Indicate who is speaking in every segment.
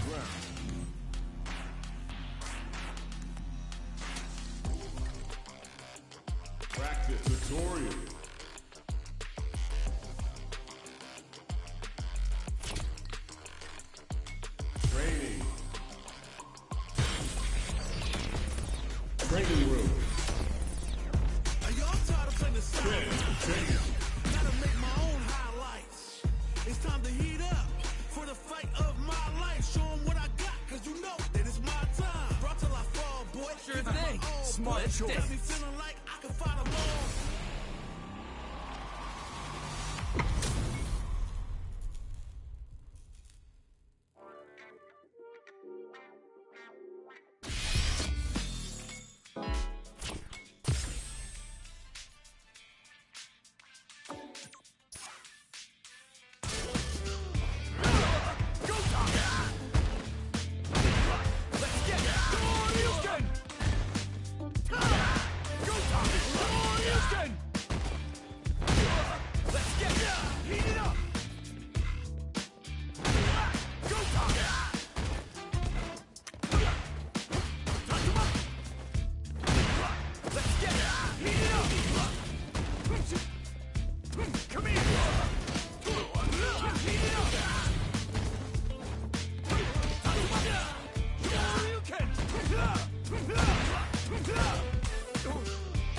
Speaker 1: ground. Practice tutorial. Training. Training room.
Speaker 2: Are y'all tired of playing the same?
Speaker 1: Training.
Speaker 2: Gotta make my own highlights. It's time to heat up for the fight of my life. Show 'em what I got, cause you know that it's my time. Brought till I fall, boy.
Speaker 3: Sure thing. Smart choice.
Speaker 2: Got me feeling like I can fight them all.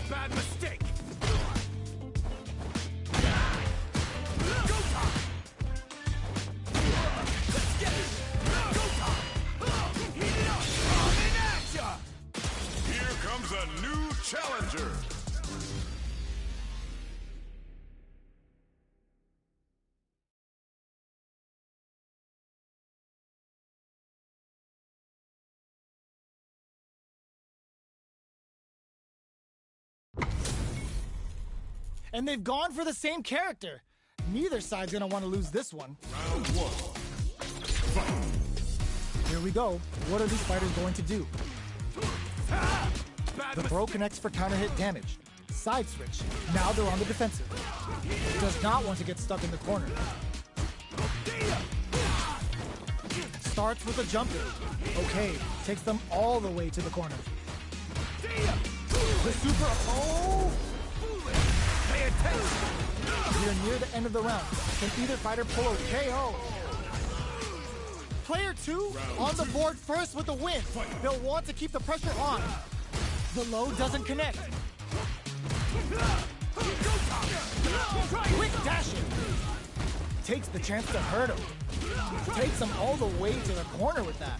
Speaker 3: Bad mistake.
Speaker 1: Here comes a new challenger.
Speaker 4: And they've gone for the same character. Neither side's gonna want to lose this one.
Speaker 1: Round one. Fight.
Speaker 4: Here we go. What are these fighters going to do? The throw connects for counter hit damage. Side switch. Now they're on the defensive. Does not want to get stuck in the corner. Starts with a jump in. Okay, takes them all the way to the corner. The super. Oh!
Speaker 3: Pay attention.
Speaker 4: We are near the end of the round. Can either fighter pull a KO? Player 2 on the board first with the win. They'll want to keep the pressure on. The low doesn't connect. Quick dashing. Takes the chance to hurt him. Takes him all the way to the corner with that.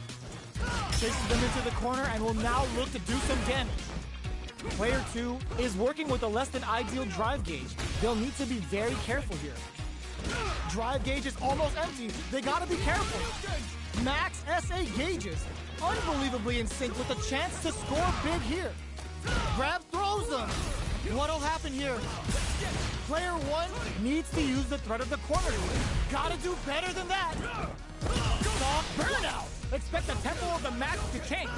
Speaker 4: Chases them into the corner and will now look to do some damage. Player 2 is working with a less than ideal drive gauge. They'll need to be very careful here. Drive gauge is almost empty. They gotta be careful. Max SA gauges. Unbelievably in sync with a chance to score big here. Grab throws them. What'll happen here? Player 1 needs to use the threat of the corner to win. Gotta do better than that. Soft burnout. Expect the tempo of the match to change.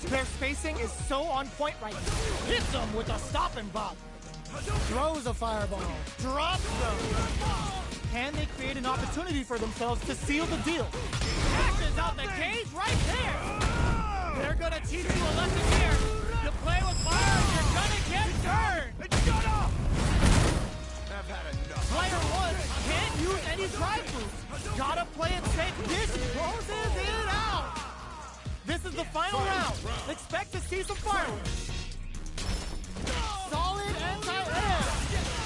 Speaker 4: Their spacing is so on point right now. Hits them with a stop and bop. Throws a fireball. Drops them. Can they create an opportunity for themselves to seal the deal? Catches out the cage right there. They're gonna teach you a lesson here. You play with fire, you're gonna get burned.
Speaker 3: Shut up! I've had enough.
Speaker 4: Player 1 can't use any drive boost. Gotta play it safe. This closes it out. This is the final round. Expect to see some fireworks. Solid anti-air.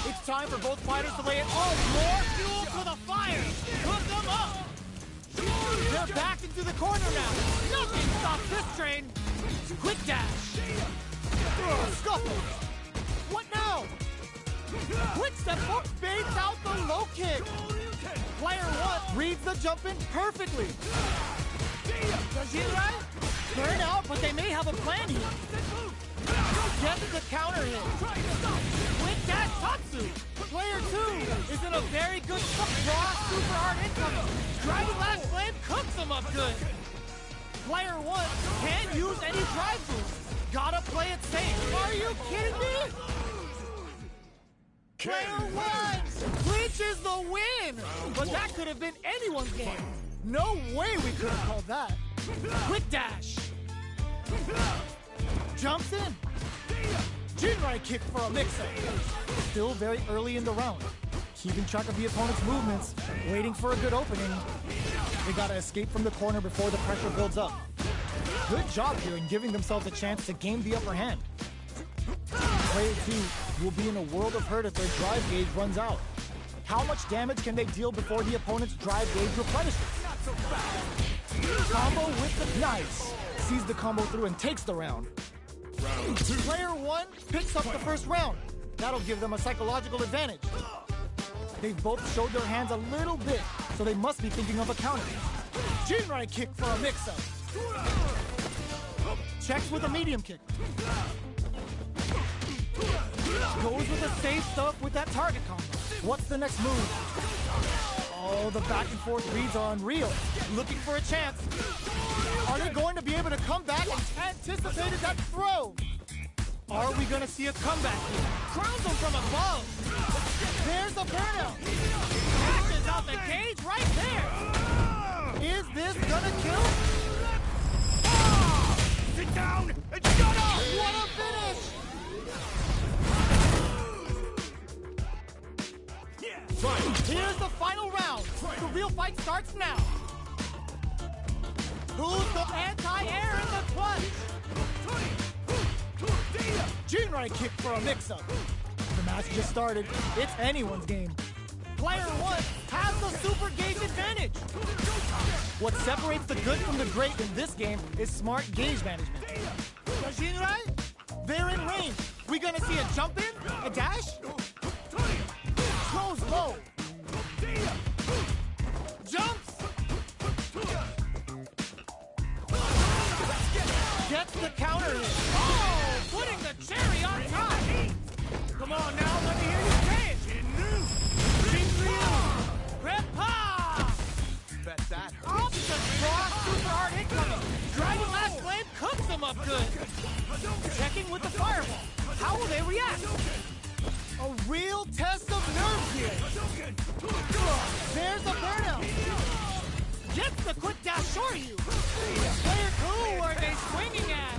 Speaker 4: It's time for both fighters to lay it all. More fuel to the fire. Cook them up. They're back into the corner now. Nothing stops this train. Quick dash. Scuffle. What now? Quick step hook fades out the low kick. Player 1 reads the jump in perfectly. Does he right? Burn out, but they may have a plan here. Gets the counter hit. Quick dash Tatsu. Player 2 is in a very good spot. Raw super hard incoming. Driving last flame cooks him up good. Player 1 can't use any drive boost. Gotta play it safe. Are you kidding me? Player 1 clinches the win. But that could have been anyone's game. No way we could have called that. Quick dash. Jumps in. Jinrai kick for a mix-up. Still very early in the round. Keeping track of the opponent's movements, waiting for a good opening. They gotta escape from the corner before the pressure builds up. Good job here in giving themselves a chance to gain the upper hand. Player 2 will be in a world of hurt if their drive gauge runs out. How much damage can they deal before the opponent's drive gauge replenishes? Combo with the nice. Sees the combo through and takes the round.
Speaker 1: Round 2.
Speaker 4: Player 1 picks up the first round. That'll give them a psychological advantage. They've both showed their hands a little bit, so they must be thinking of a counter. Jinrai kick for a mix-up. Checks with a medium kick. Goes with the safe stuff with that target combo. What's the next move? Oh, the back and forth reads are unreal. Looking for a chance. Are they going to be able to come back and anticipated that throw? Are we going to see a comeback here? Crowns them from above. There's the burnout. Catches out the cage right there. Is this going to kill?
Speaker 3: Sit down and shut up!
Speaker 4: What a finish! Here's the final round. The real fight starts now. Who's the anti-air in the clutch? Jinrai kick for a mix-up. The match just started. It's anyone's game. Player 1 has the super gauge advantage. What separates the good from the great in this game is smart gauge management. Jinrai, they're in range. We gonna see a jump in? A dash? Goes low. Jumps. Gets the counter in. Oh, putting the cherry on top. Come on now, let me hear you say it. Jinryu. Repa.
Speaker 3: Bet that hurt.
Speaker 4: Off the cross, super hard hit coming. Dragon Last Blade cooks them up good. Checking with the fireball. How will they react? A real test of nerves here. There's a burnout. Gets the quick dash short you. Player 2 are they swinging at?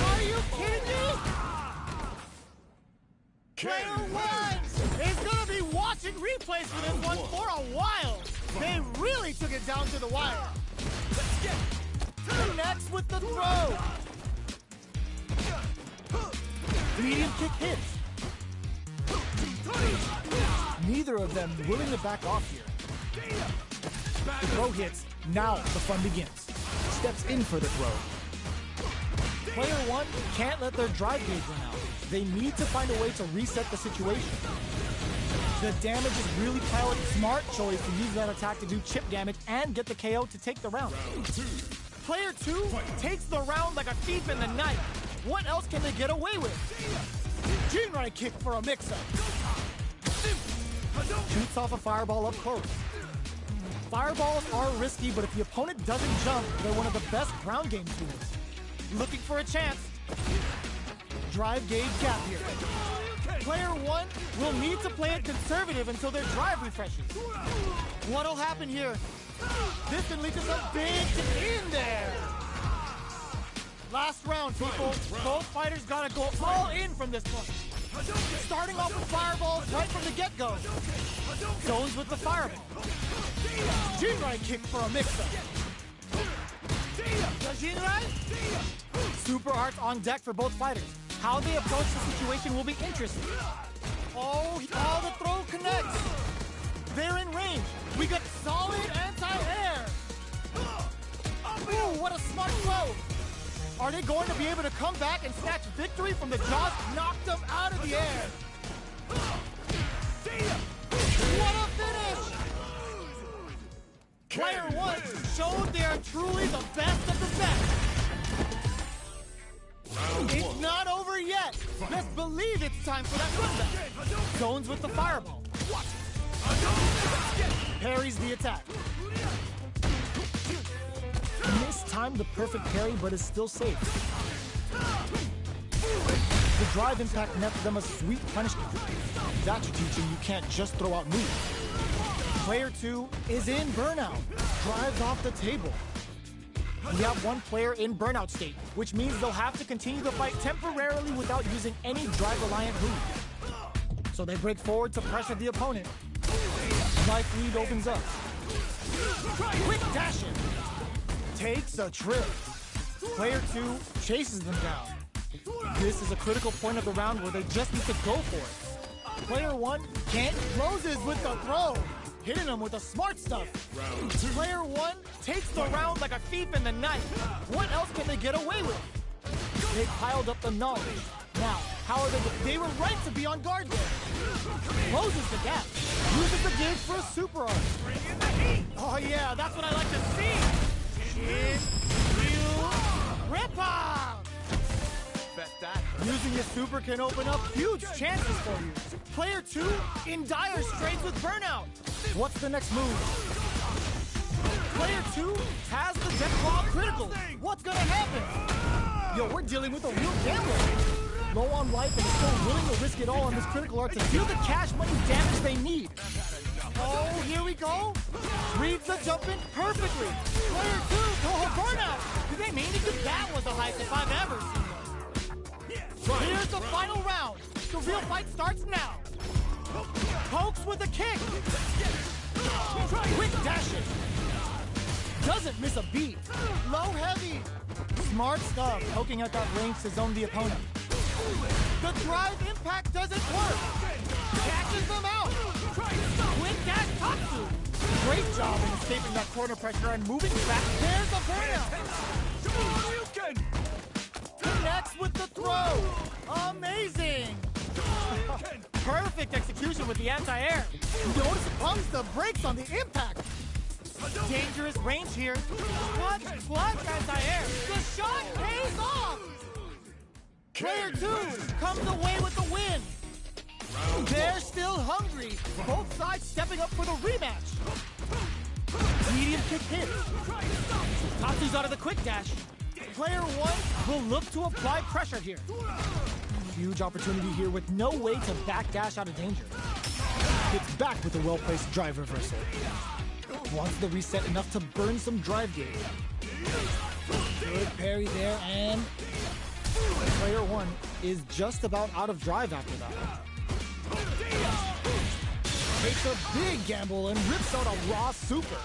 Speaker 4: Are you kidding me? Player 1 is going to be watching replays for this one for a while. They really took it down to the wire. Connects with the throw. Medium kick hits. Neither of them willing to back off here. The throw hits. Now the fun begins. Steps in for the throw. Player 1 can't let their drive gauge run out. They need to find a way to reset the situation. The damage is really piled. Smart choice to use that attack to do chip damage and get the KO to take the round. Player 2 takes the round like a thief in the night. What else can they get away with? Jinrai kick for a mix-up. Shoots off a fireball up close. Fireballs are risky, but if the opponent doesn't jump, they're one of the best ground game tools. Looking for a chance. Drive gauge gap here. Player 1 will need to play it conservative until their drive refreshes. What'll happen here? This can lead to some big in there. Last round, people. Both fighters gotta go all in from this point. Starting off with fireballs right from the get-go. Zones with the fireball. Jinrai kick for a mix-up. Jinrai? Super arts on deck for both fighters. How they approach the situation will be interesting. Oh, the throw connects. They're in range. We got solid anti-air. Ooh, what a smart throw. Are they going to be able to come back and snatch victory from the jaws? Knocked them out of the air. What a finish! Player 1 showed they are truly the best of the best. It's not over yet. Best believe it's time for that comeback. Zones with the fireball. Parries the attack. Mistimed the perfect parry, but is still safe. The drive impact nets them a sweet punishment. That's teaching you can't just throw out moves. Player 2 is in burnout. Drives off the table. We have one player in burnout state, which means they'll have to continue the fight temporarily without using any drive-reliant move. So they break forward to pressure the opponent. Life lead opens up. Quick dash in. Takes a trip. Player 2 chases them down. This is a critical point of the round where they just need to go for it. Player 1 can't closes with the throw. Hitting them with the smart stuff. Player 1 takes the round like a thief in the night. What else can they get away with? They piled up the knowledge. Now, how are they? They were right to be on guard there. Closes the gap. Uses the gauge for a super arm. Oh yeah, that's what I like to see. Shin, Ryu, rip off.
Speaker 3: Bet that hurt.
Speaker 4: Using your super can open up huge chances for you. Player 2 in dire straits with burnout. What's the next move? Player 2 has the death claw critical. What's gonna happen? Yo, we're dealing with a real gambler. Low on life and still willing to risk it all on this critical art to deal the cash money damage they need. Oh, here we go. Reads the jump in perfectly. Player 2, Toho burnout. Did they mean to do that was the highest if I've ever seen one. Here's the final round. The real fight starts now. Pokes with a kick. Quick dashes. Doesn't miss a beat. Low heavy. Smart stuff. Poking at that range to zone the opponent. The drive impact doesn't work. Catches them out. Quick dash Tatsu. Great job in escaping that corner pressure and moving back. There's a burnout. Connects with the throw. Amazing. Perfect execution with the anti-air. Notice it pumps the brakes on the impact. Dangerous range here. Clutch anti-air. The shot pays off. Player 2 comes away with the win. They're still hungry. Both sides stepping up for the rematch. Medium kick hit. Tatsu's out of the quick dash. Player 1 will look to apply pressure here. Huge opportunity here with no way to backdash out of danger. Gets back with a well-placed drive reversal. Wants the reset enough to burn some drive gauge. Good parry there, and Player 1 is just about out of drive after that. Takes a big gamble and rips out a raw super.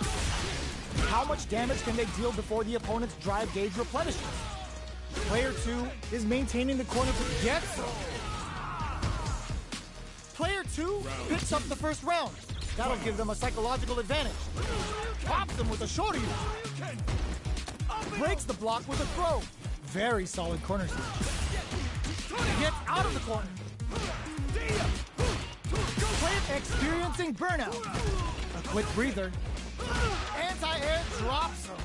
Speaker 4: How much damage can they deal before the opponent's drive gauge replenishes? Player 2 is maintaining the corner to get some. Player 2 picks up the first round. That'll give them a psychological advantage. Pops them with a shorty. Breaks the block with a throw. Very solid corner switch. Gets out of the corner. Player experiencing burnout. A quick breather. Anti-air drops him.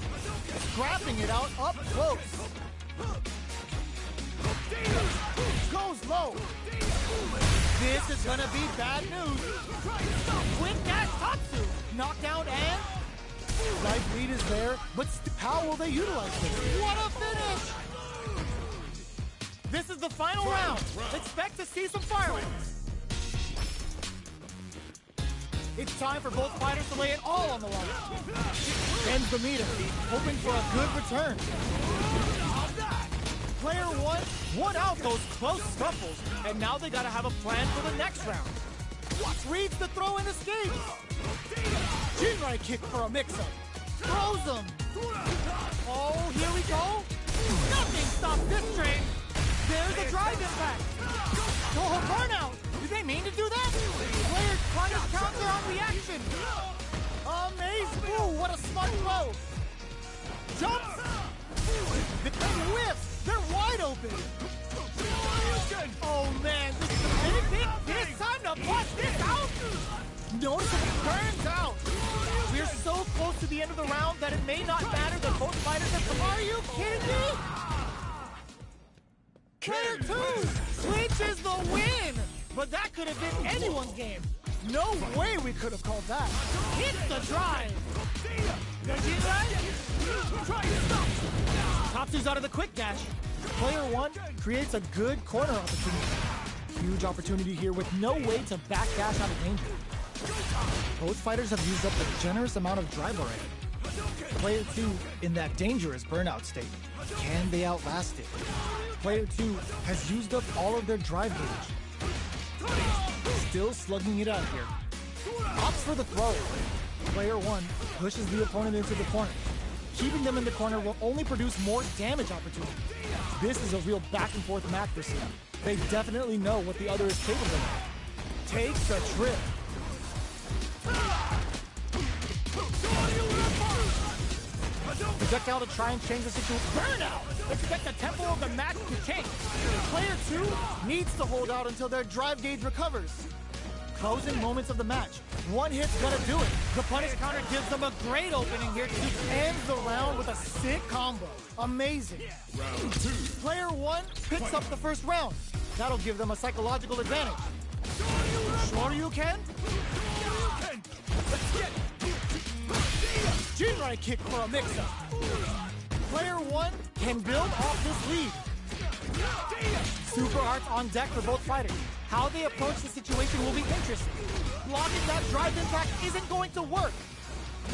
Speaker 4: Scrapping it out up close. Goes low. This is gonna be bad news. Quick dash Tatsu. Knockdown and life lead is there, but how will they utilize this? What a finish! This is the final round. Expect to see some fireworks. It's time for both fighters to lay it all on the line. Ends the meter, hoping for a good return. Player 1 won out those close scuffles, and now they gotta have a plan for the next round. Reads the throw and escapes. Jinrai kick for a mix-up. Throws him. Oh, here we go. Nothing stops this train. There's a drive impact. Oh, burnout. Did they mean to do that? Player punish counter on reaction. Amazing. Ooh, what a smart throw. Jumps. And whiffs. They're wide open. Oh man, this is a big hit. Time to bust this out. Notice it burns out. We're so close to the end of the round that it may not matter that both fighters have come. Are you kidding me? Player 2 clinches the win. But that could have been anyone's game. No way we could have called that. Hit the drive. Tatsu's out of the quick dash. Player 1 creates a good corner opportunity. Huge opportunity here with no way to backdash out of danger. Both fighters have used up a generous amount of drive already. Player 2 in that dangerous burnout state. Can they outlast it? Player 2 has used up all of their drive gauge. Still slugging it out here. Opts for the throw. Player 1 pushes the opponent into the corner. Keeping them in the corner will only produce more damage opportunities. This is a real back and forth match for Cena. They definitely know what the other is capable of. Takes a trip. Projectile to try and change the situation. Burnout! Expect the tempo of the match to change. Player 2 needs to hold out until their drive gauge recovers. Closing moments of the match. One hit's gonna do it. The punish counter gives them a great opening here to end the round with a sick combo. Amazing.
Speaker 1: Round 2.
Speaker 4: Player 1 picks up the first round. That'll give them a psychological advantage. Shoryuken? Jinrai kick for a mix-up. Player 1 can build off this lead. Super arts on deck for both fighters. How they approach the situation will be interesting. Blocking that drive impact isn't going to work.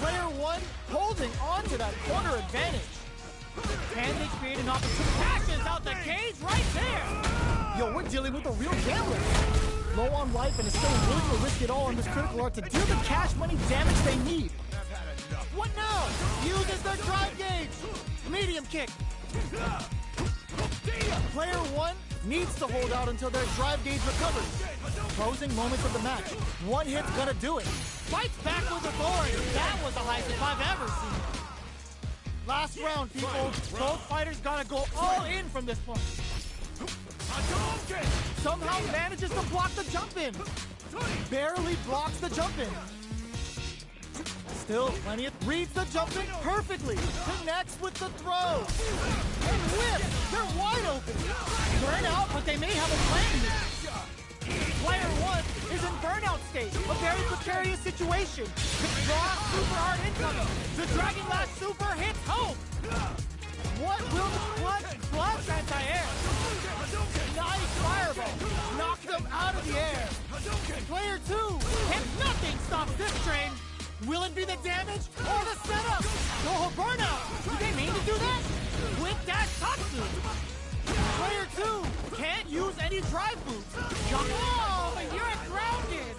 Speaker 4: Player 1 holding on to that corner advantage. Can they create an opportunity? Passes out the cage right there! Yo, we're dealing with a real gambler. Low on life and is still willing to risk it all on this critical art to deal the cash money damage they need. What now? Uses their drive gauge. Medium kick. Player 1 needs to hold out until their drive gauge recovers. Closing moments of the match. One hit's gonna do it. Fights back with authority. That was the highest I've ever seen. Last round, people. Both fighters gotta go all in from this point. Somehow manages to block the jump in. Barely blocks the jump in. Still plenty of... Reads the jump in perfectly. Connects with the throw. And whip. They're wide open. Burn out, but they may have a plan here. Player 1 is in burnout state. A very precarious situation. The draw super hard incoming. The Dragon Lash super hits home. What will the clutch anti-air? Nice fireball. Knock them out of the air. Player 2 and nothing stops this train. Will it be the damage or the setup? Oh, burnout! Did they mean to do that? Quick dash Tatsu! Player 2 can't use any drive boots. Oh, but you're grounded!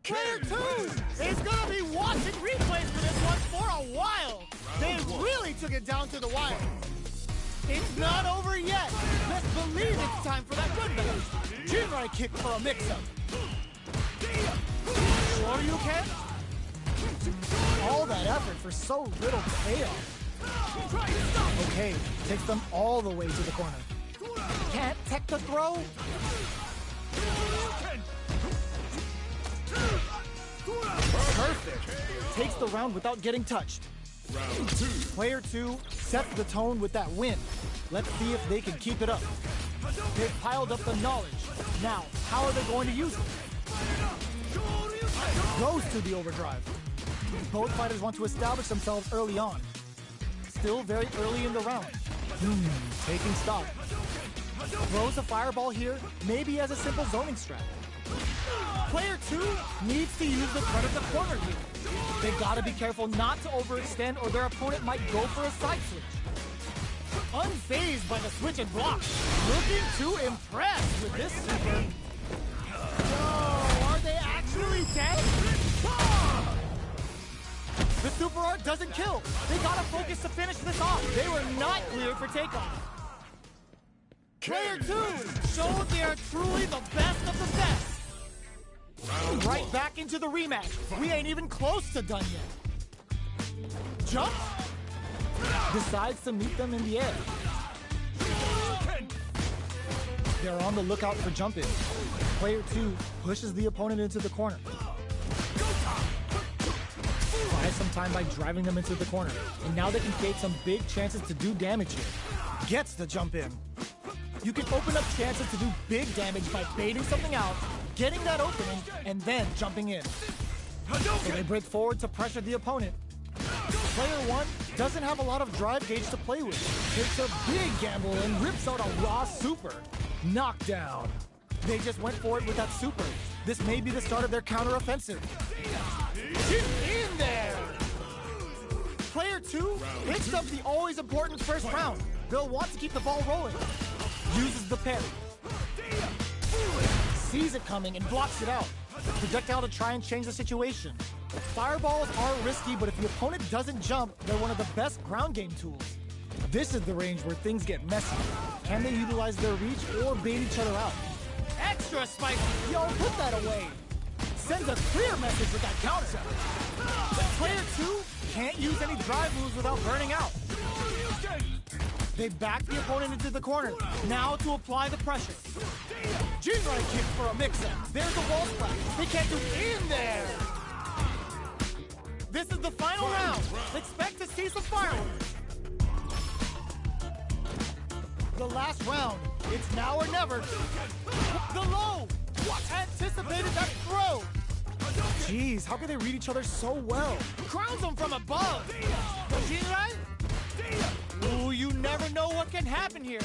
Speaker 4: Player 2 is gonna be watching replays for this one for a while. They really took it down to the wire. It's not over yet. Let's believe it's time for that good match. Jinrai kick for a mix-up. Shoryuken? All that effort for so little payoff. Okay, takes them all the way to the corner. Can't tech the throw? Perfect. Takes the round without getting touched.
Speaker 1: Round 2.
Speaker 4: Player 2 sets the tone with that win. Let's see if they can keep it up. They've piled up the knowledge. Now, how are they going to use it? Goes to the overdrive. Both fighters want to establish themselves early on. Still very early in the round. Taking stock. Throws a fireball here, maybe as a simple zoning strat. Player 2 needs to use the cut of the corner here. They gotta be careful not to overextend or their opponent might go for a side switch. Unfazed by the switch and block. Looking to impress with this super. Are they actually dead? The super art doesn't kill. They gotta focus to finish this off. They were not cleared for takeoff. Player 2 showed they are truly the best of the best. Right back into the rematch. We ain't even close to done yet. Jump. Decides to meet them in the air. They're on the lookout for jump-in. Player 2 pushes the opponent into the corner. Buys some time by driving them into the corner. And now they can create some big chances to do damage here. Gets the jump in. You can open up chances to do big damage by baiting something out, getting that opening, and then jumping in. So they break forward to pressure the opponent. Player 1 doesn't have a lot of drive gauge to play with. Takes a big gamble and rips out a raw super. Knockdown. They just went for it with that super. This may be the start of their counteroffensive. In there! Player 2 picks up the always important first round. They'll want to keep the ball rolling. Uses the parry. Sees it coming and blocks it out. Projectile to try and change the situation. Fireballs are risky, but if the opponent doesn't jump, they're one of the best ground game tools. This is the range where things get messy. Can they utilize their reach or bait each other out? Extra spicy! Yo, put that away! Sends a clear message with that counter. Player 2 can't use any drive moves without burning out. They back the opponent into the corner. Now to apply the pressure. Jinrai kick for a mix-up. There's a wall splash. They can't do in there. This is the final round. Expect to see some fireworks. The last round. It's now or never. The low. Anticipated that throw. Jeez, how can they read each other so well? Crowns them from above. Jinrai? Ooh, you never know what can happen here.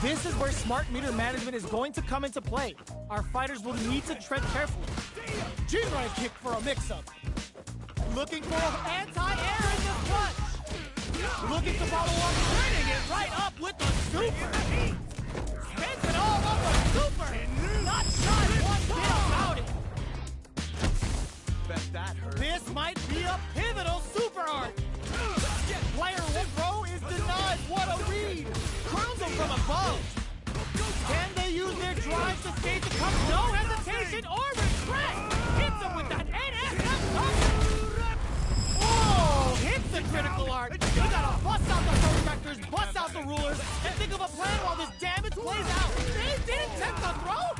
Speaker 4: This is where smart meter management is going to come into play. Our fighters will need to tread carefully. Jinrai kick for a mix-up. Looking for an anti-air in the clutch. Looking to follow up, winning it right up with the super. Spins it all over super. Not shy one bit about it.
Speaker 3: Bet that hurt.
Speaker 4: This might be a pivotal super arc. Player 1 throw is denied. What a read. Crowns them from above. Can they use their drive to skate the cup? No hesitation or regret. Hits him with that NSF touch. Oh, hits the critical arc. You gotta bust out the projectors, bust out the rulers, and think of a plan while this damage plays out. They didn't take the throw.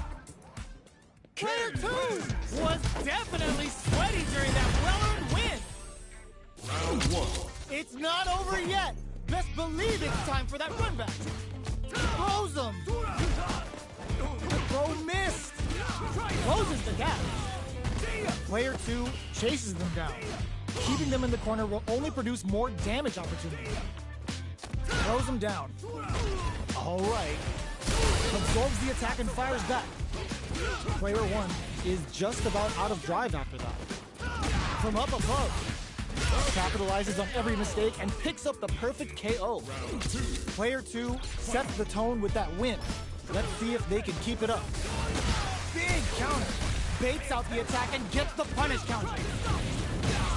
Speaker 4: Player 2 was definitely sweaty during that well-earned win.
Speaker 1: Round 1.
Speaker 4: It's not over yet. Best believe it's time for that run back. Throws them. The throw missed. Closes the gap. Player 2 chases them down. Keeping them in the corner will only produce more damage opportunity. Throws them down. All right. Absorbs the attack and fires back. Player 1 is just about out of drive after that. From up above. Capitalizes on every mistake and picks up the perfect KO. Player 2 sets the tone with that win. Let's see if they can keep it up. Big counter. Baits out the attack and gets the punish counter.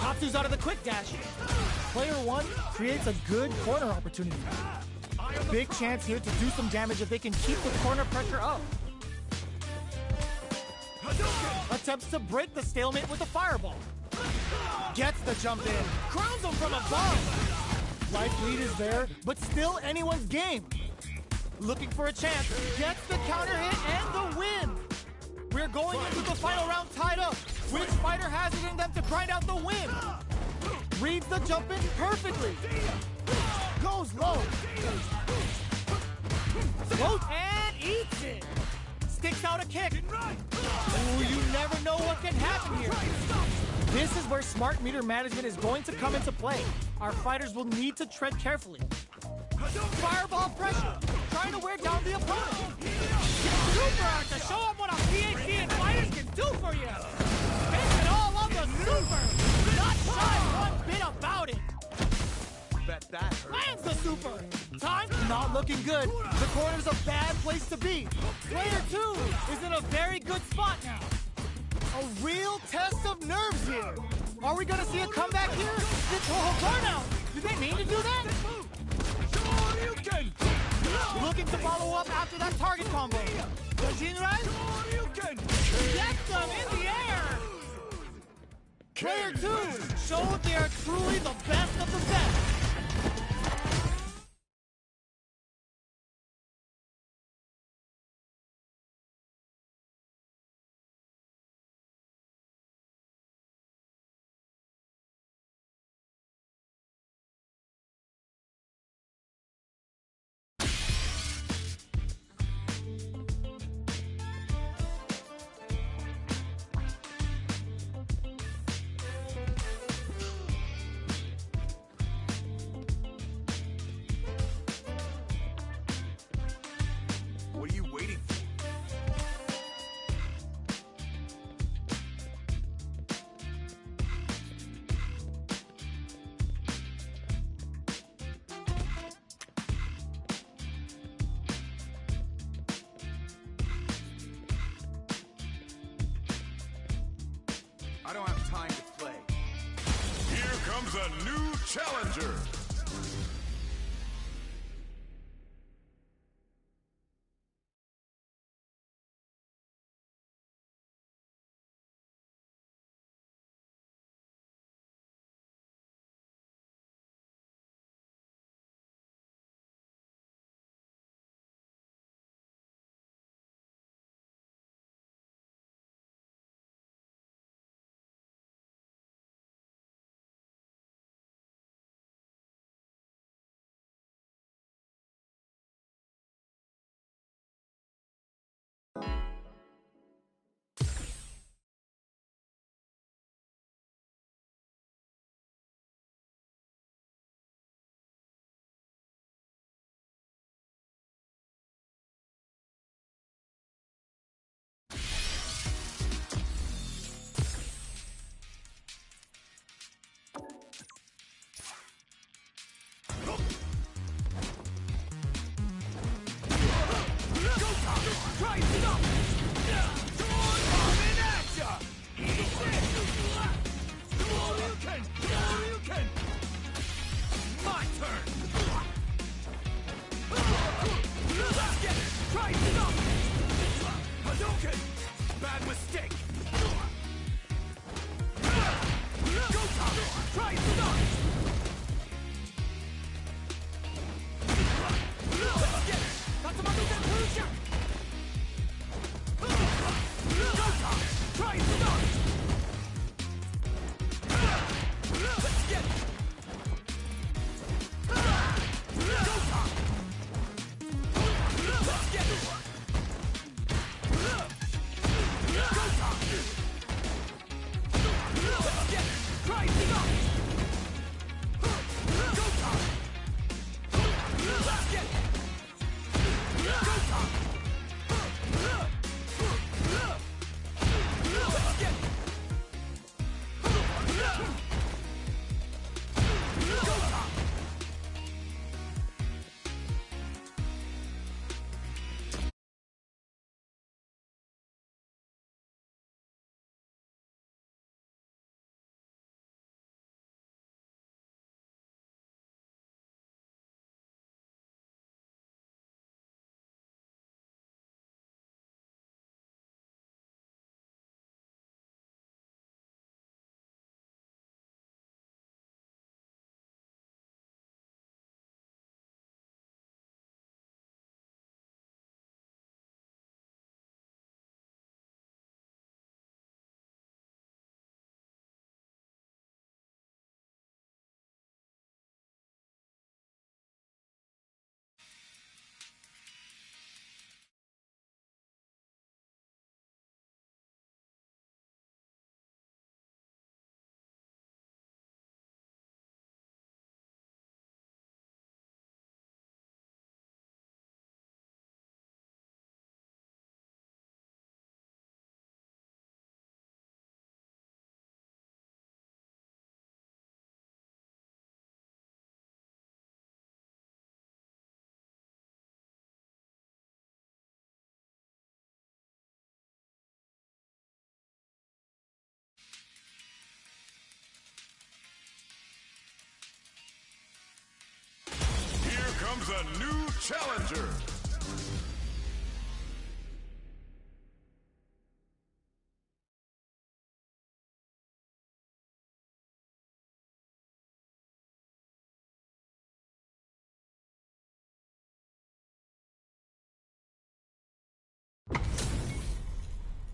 Speaker 4: Tatsu's out of the quick dash. Player 1 creates a good corner opportunity. Big chance here to do some damage if they can keep the corner pressure up. Attempts to break the stalemate with a fireball. Gets the jump in. Crowns him from above. Life lead is there, but still anyone's game. Looking for a chance. Gets the counter hit and the win. We're going into the final round tied up. Which fighter has it in them to grind out the win? Reads the jump in perfectly. Goes low. Floats and eats it. Sticks out a kick. Ooh, you never know what can happen here. This is where smart meter management is going to come into play. Our fighters will need to tread carefully. Fireball pressure, trying to wear down the opponent. Super arc to show them what a PhD and fighters can do for you. Spins it all on the super. Not shy one bit about it.
Speaker 3: Bet that hurt.
Speaker 4: Lands the super. Time not looking good. The corner's a bad place to be. Player 2 is in a very good spot now. A real test of nerves here. Are we gonna see a comeback here? It's a burnout. Did they mean to do that? Looking to follow up after that target combo. Does Jinrai? Gets them in the air. Player 2 showed they are truly the best of the best.
Speaker 1: a new challenger.
Speaker 2: Bad mistake!
Speaker 1: Comes a new challenger.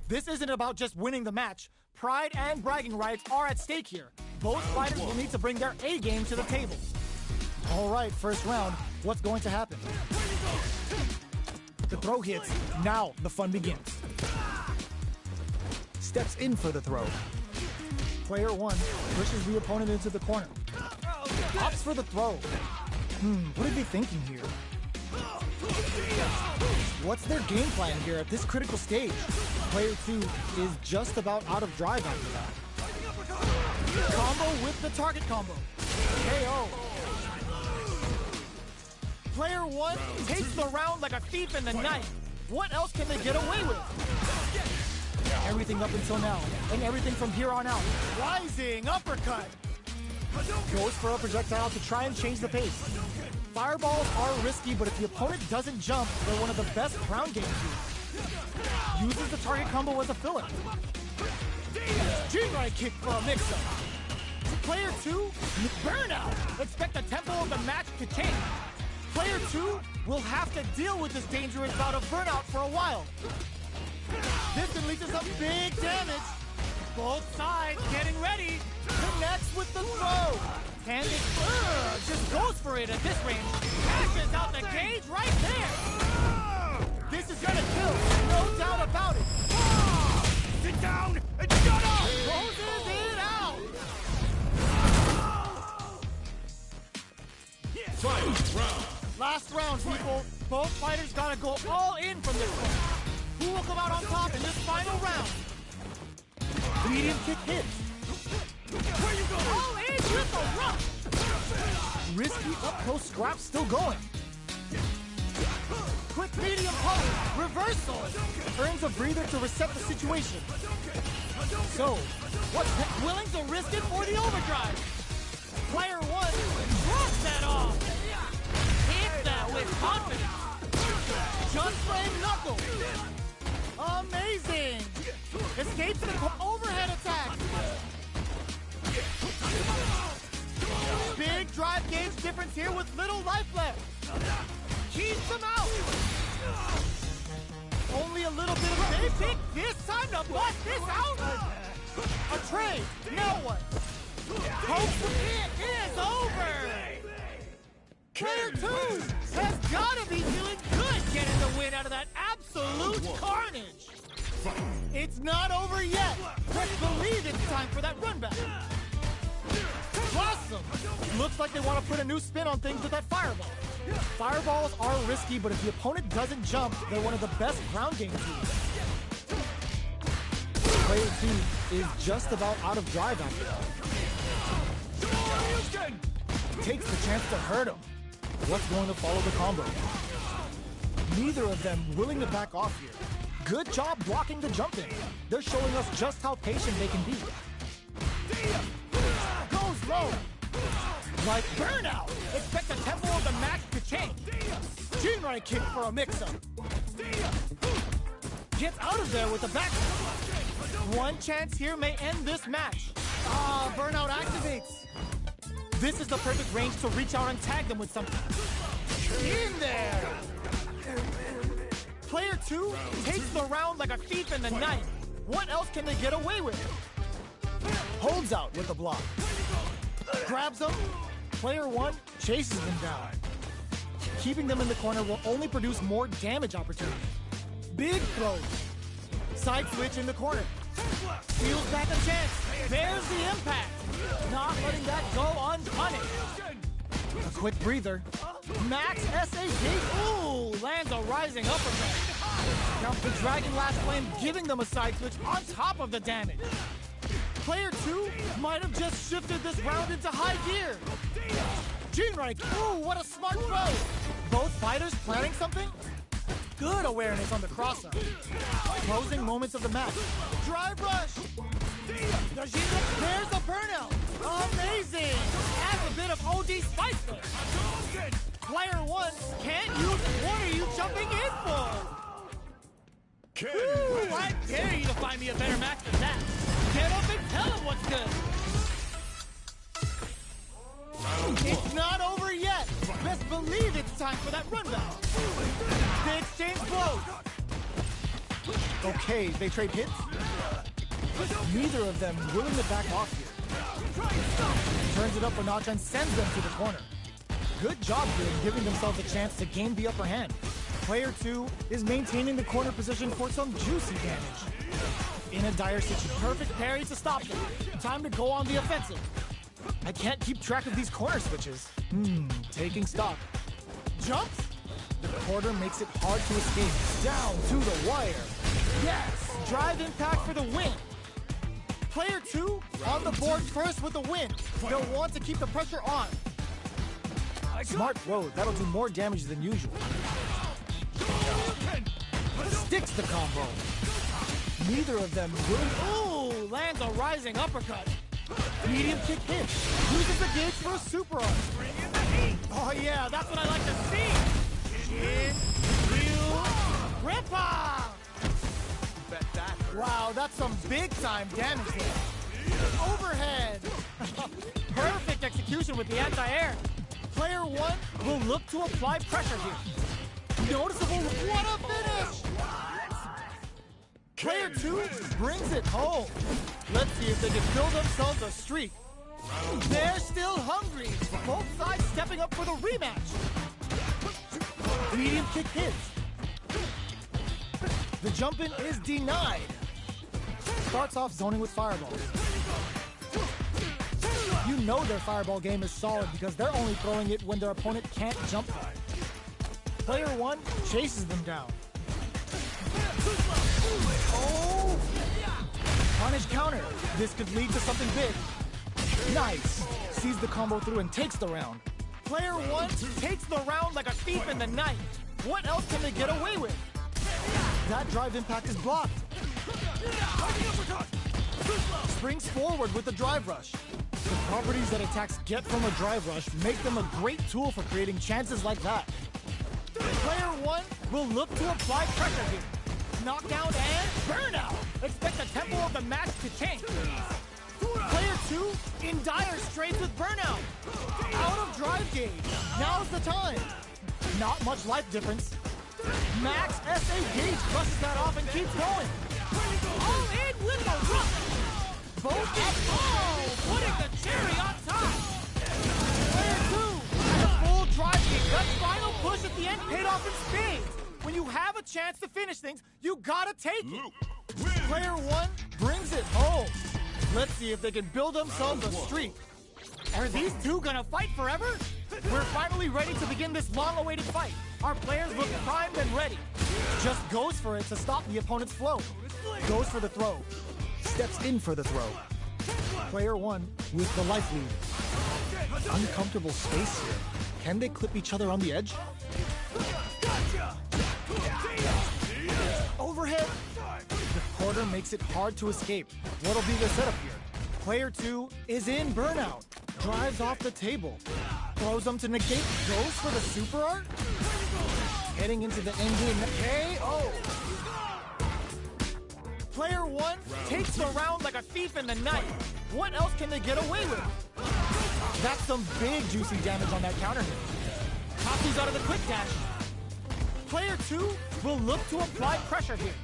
Speaker 4: This isn't about just winning the match. Pride and bragging rights are at stake here. Both fighters will need to bring their A game to the table. All right, first round. What's going to happen? The throw hits. Now the fun begins. Steps in for the throw. Player one pushes the opponent into the corner. Opts for the throw. What are they thinking here? What's their game plan here at this critical stage? Player two is just about out of drive after that. Combo with the target combo. KO. Player one takes the round like a thief in the night. What else can they get away with? Everything up until now, and everything from here on out. Rising uppercut. Goes for a projectile to try and change the pace. Fireballs are risky, but if the opponent doesn't jump, they're one of the best ground game tools. Uses the target combo as a filler. G-right kick for a mix-up. Player 2, burnout. Expect the tempo of the match to change. Player 2 will have to deal with this dangerous bout of burnout for a while. This can lead to some big damage. Both sides getting ready. Connects with the throw. And it just goes for it at this range. Cashes out the gauge right there. This is gonna kill, no doubt about it. Sit down and shut up! Closes it out.
Speaker 1: Fight round.
Speaker 4: Last round, people. Both fighters gotta go all in from this one. Who will come out on top in this final round? Medium kick hits. Where you going? All in with the rush. Risky up-close scrap still going. Quick medium pose. Reversal. Earns a breather to reset the situation. So, what's willing to risk it for the overdrive? Player 1 drops that off. Hits that with confidence. Just frame knuckle. Amazing. Escapes the overhead attack. Big drive gauge difference here with little life left. Keeps them out. Only a little bit of save pick. This time to bust this out. A trade. Now what? It is over. Player 2 has got to be feeling good getting the win out of that absolute carnage. It's not over yet. Let's believe it's time for that run back. Awesome. Looks like they want to put a new spin on things with that fireball. Fireballs are risky, but if the opponent doesn't jump, they're one of the best ground game tools. Player 2 is just about out of drive after that. Takes the chance to hurt him. What's going to follow the combo? Neither of them willing to back off here. Good job blocking the jumping. They're showing us just how patient they can be. Goes low. Like burnout. Expect the tempo of the match to change. G-right kick for a mix-up. Gets out of there with the back. One chance here may end this match. Burnout activates. This is the perfect range to reach out and tag them with something. In there! Player 2 takes the round like a thief in the night. What else can they get away with? Holds out with the block. Grabs them. Player 1 chases them down. Keeping them in the corner will only produce more damage opportunity. Big throws. Side switch in the corner. Steals back a chance. There's the impact. Not letting that go unpunished. A quick breather. Max SAG. Ooh, lands a rising uppercut. Now the Dragon Last Flame giving them a side switch on top of the damage. Player 2 might have just shifted this round into high gear. Jinrai. Ooh, what a smart throw. Both fighters planning something? Good awareness on the crosser. Closing moments of the match. Drive rush. There's a burnout. Amazing. Adds a bit of OD spice there. Player 1 can't use. What are you jumping in for? Ooh, I dare you to find me a better match than that. Get up and tell him what's good. It's not over yet. Best believe it's time for that run back. They exchange blows. Okay, they trade hits. Neither of them willing to back off here. Turns it up a notch and sends them to the corner. Good job here in giving themselves a chance to gain the upper hand. Player 2 is maintaining the corner position for some juicy damage. In a dire situation, perfect parry to stop them. Time to go on the offensive. I can't keep track of these corner switches. Taking stock. Jumps? The quarter makes it hard to escape. Down to the wire. Yes! Drive impact for the win. Player 2 on the board first with the win. They'll want to keep the pressure on. Smart throw. That'll do more damage than usual. Sticks the combo. Neither of them will. Ooh, lands a rising uppercut. Medium kick hits. Uses the gauge for a super arm. Oh yeah, that's what I like to see. Chin, wheel, grandpa!
Speaker 3: Bet that hurt.
Speaker 4: Wow, that's some big time damage there. Overhead. Perfect execution with the anti-air. Player 1 will look to apply pressure here. Noticeable, what a finish! Player 2 brings it home. Let's see if they can build themselves a streak. They're still hungry. Both sides stepping up for the rematch. Medium kick hits. The jump in is denied. Starts off zoning with fireballs. You know their fireball game is solid because they're only throwing it when their opponent can't jump by. Player 1 chases them down. Oh! Punish counter. This could lead to something big. Nice. Sees the combo through and takes the round. Player 1 takes the round like a thief in the night. What else can they get away with? That drive impact is blocked. Springs forward with the drive rush. The properties that attacks get from a drive rush make them a great tool for creating chances like that. Player 1 will look to apply pressure here. Knockdown and burnout. Expect the tempo of the match to change. Player 2 in dire straits with burnout. Out of drive gauge. Now's the time. Not much life difference. Max SA gauge brushes that off and keeps going. All in with the rock. Both at putting the cherry on top. Player 2 and a full drive gauge. That final push at the end paid off in spades. When you have a chance to finish things, you gotta take it. Player 1 brings it home. Let's see if they can build themselves a streak. Are these two gonna fight forever? We're finally ready to begin this long-awaited fight. Our players look primed and ready. Just goes for it to stop the opponent's flow. Goes for the throw. Steps in for the throw. Player 1 with the life lead. Uncomfortable space here. Can they clip each other on the edge? Overhead. The quarter makes it hard to escape. What'll be the setup here? Player 2 is in burnout. Drives off the table. Throws them to negate. Goes for the super art. Heading into the end game. KO. Player 1 takes the round like a thief in the night. What else can they get away with? That's some big juicy damage on that counter hit. Copies out of the quick dash. Player 2 will look to apply pressure here.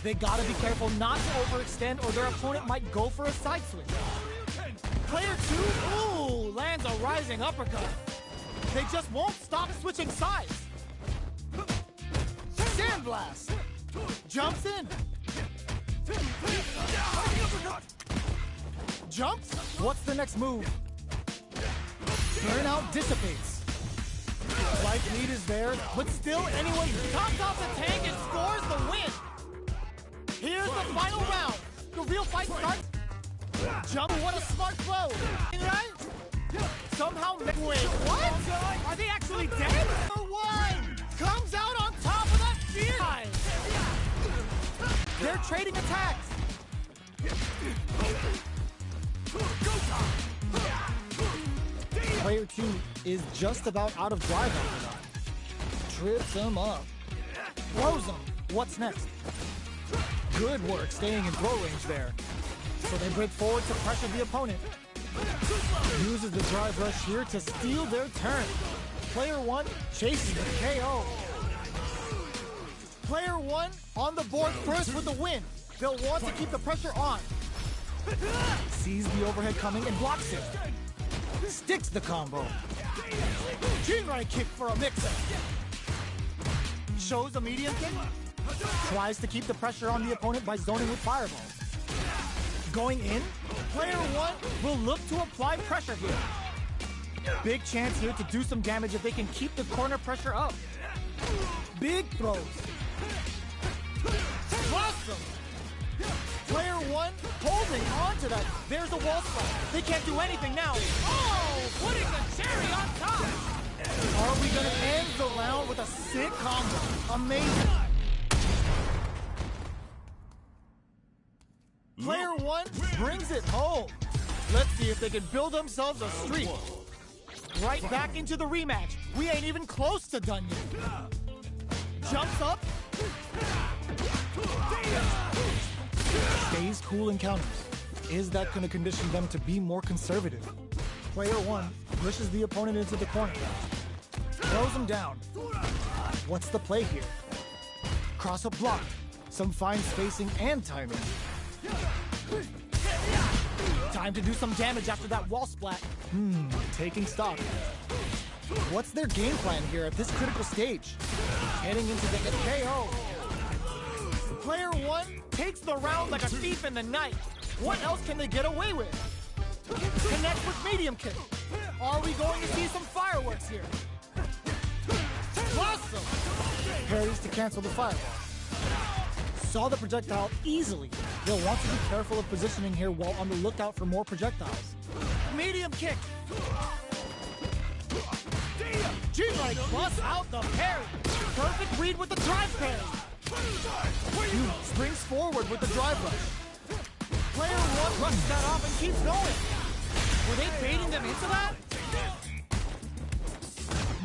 Speaker 4: They gotta be careful not to overextend or their opponent might go for a side switch. Player 2, ooh, lands a rising uppercut. They just won't stop switching sides. Sandblast. Jumps in. Jumps. What's the next move? Burnout dissipates. Life lead is there, but still anyone tops off the tank and scores the win. Here's the final round. The real fight starts. Jump, what a smart throw. Right? Somehow, wait, what? Are they actually dead? Number 1 comes out on top of that fear. They're trading attacks. Player 2 is just about out of drive after that. Trips him up. Throws him. What's next? Good work staying in throw range there. So they break forward to pressure the opponent. Uses the drive rush here to steal their turn. Player 1 chases the KO. Player 1 on the board first with the win. They'll want to keep the pressure on. Sees the overhead coming and blocks it. Sticks the combo. Jinrai kick for a mix-up. Shows a medium kick. Tries to keep the pressure on the opponent by zoning with fireballs. Going in, player 1 will look to apply pressure here. Big chance here to do some damage if they can keep the corner pressure up. Big throws. Awesome. Player 1 holding on to that. There's a wall spot. They can't do anything now. Oh, putting the cherry on top. Are we going to end the round with a sick combo? Amazing. Player 1 brings it home. Let's see if they can build themselves a streak. Right back into the rematch. We ain't even close to done yet. Jumps up. Stays cool in counters. Is that going to condition them to be more conservative? Player one pushes the opponent into the corner. Throws him down. What's the play here? Cross-up block. Some fine spacing and timing. Time to do some damage after that wall splat. Taking stock. What's their game plan here at this critical stage? Heading into the KO. Player one takes the round like a thief in the night. What else can they get away with? Connect with medium kick. Are we going to see some fireworks here? Awesome! Parries to cancel the fireball. Saw the projectile easily. They'll want to be careful of positioning here while on the lookout for more projectiles. Medium kick. G-Right busts out the parry. Perfect read with the drive parry. Huge springs forward with the drive rush. Player one rushes that off and keeps going. Were they baiting them into that?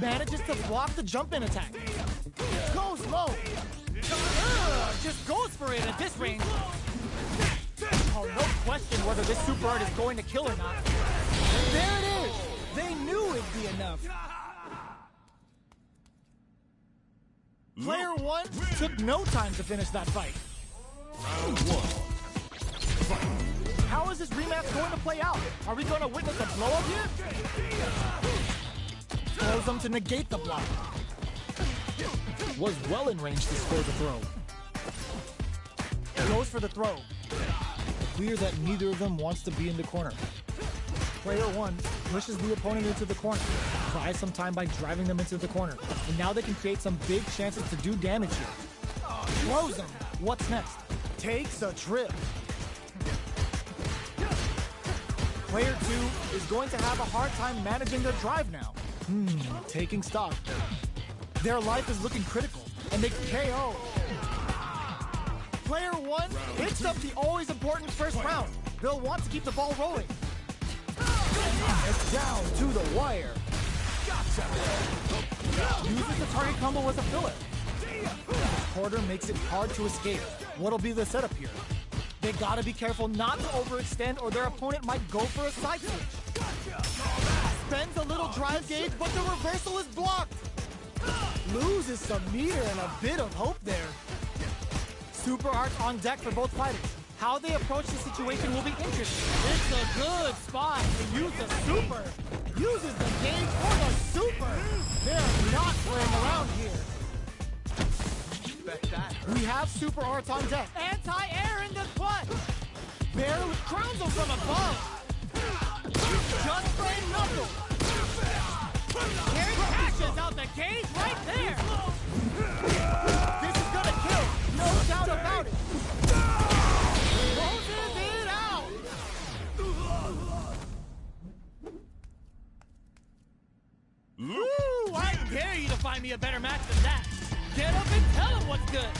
Speaker 4: Manages to block the jump-in attack. Goes low. Just goes for it at this range. Oh, no question whether this super art is going to kill or not. There it is. They knew it'd be enough. Player one took no time to finish that fight.
Speaker 1: Round one. Fight.
Speaker 4: How is this rematch going to play out? Are we going to witness a blow-up here? Throws them to negate the block. Was well in range to score the throw. Goes for the throw. Clear that neither of them wants to be in the corner. Player one pushes the opponent into the corner. Buys some time by driving them into the corner. And now they can create some big chances to do damage here. Throws them. What's next? Takes a trip. Player two is going to have a hard time managing their drive now. Taking stock. Their life is looking critical, and they can KO. Player one picks up the always important first round. They'll want to keep the ball rolling. It's down to the wire. Uses the target combo as a filler. Quarter makes it hard to escape. What'll be the setup here? They gotta be careful not to overextend or their opponent might go for a side switch. Spends a little drive gauge, but the reversal is blocked. Loses some meter and a bit of hope there. Super art on deck for both fighters. How they approach the situation will be interesting. It's a good spot to use the super. Uses the gauge for the super. They're not playing around here. We have super arts on deck. Anti-air in the clutch. Barely crowns them from above. Just plain knuckle. Here crashes out the cage right there. This is gonna kill. No doubt about it. Closes it out. Ooh, I dare you to find me a better match than that. Get up and tell him what's good.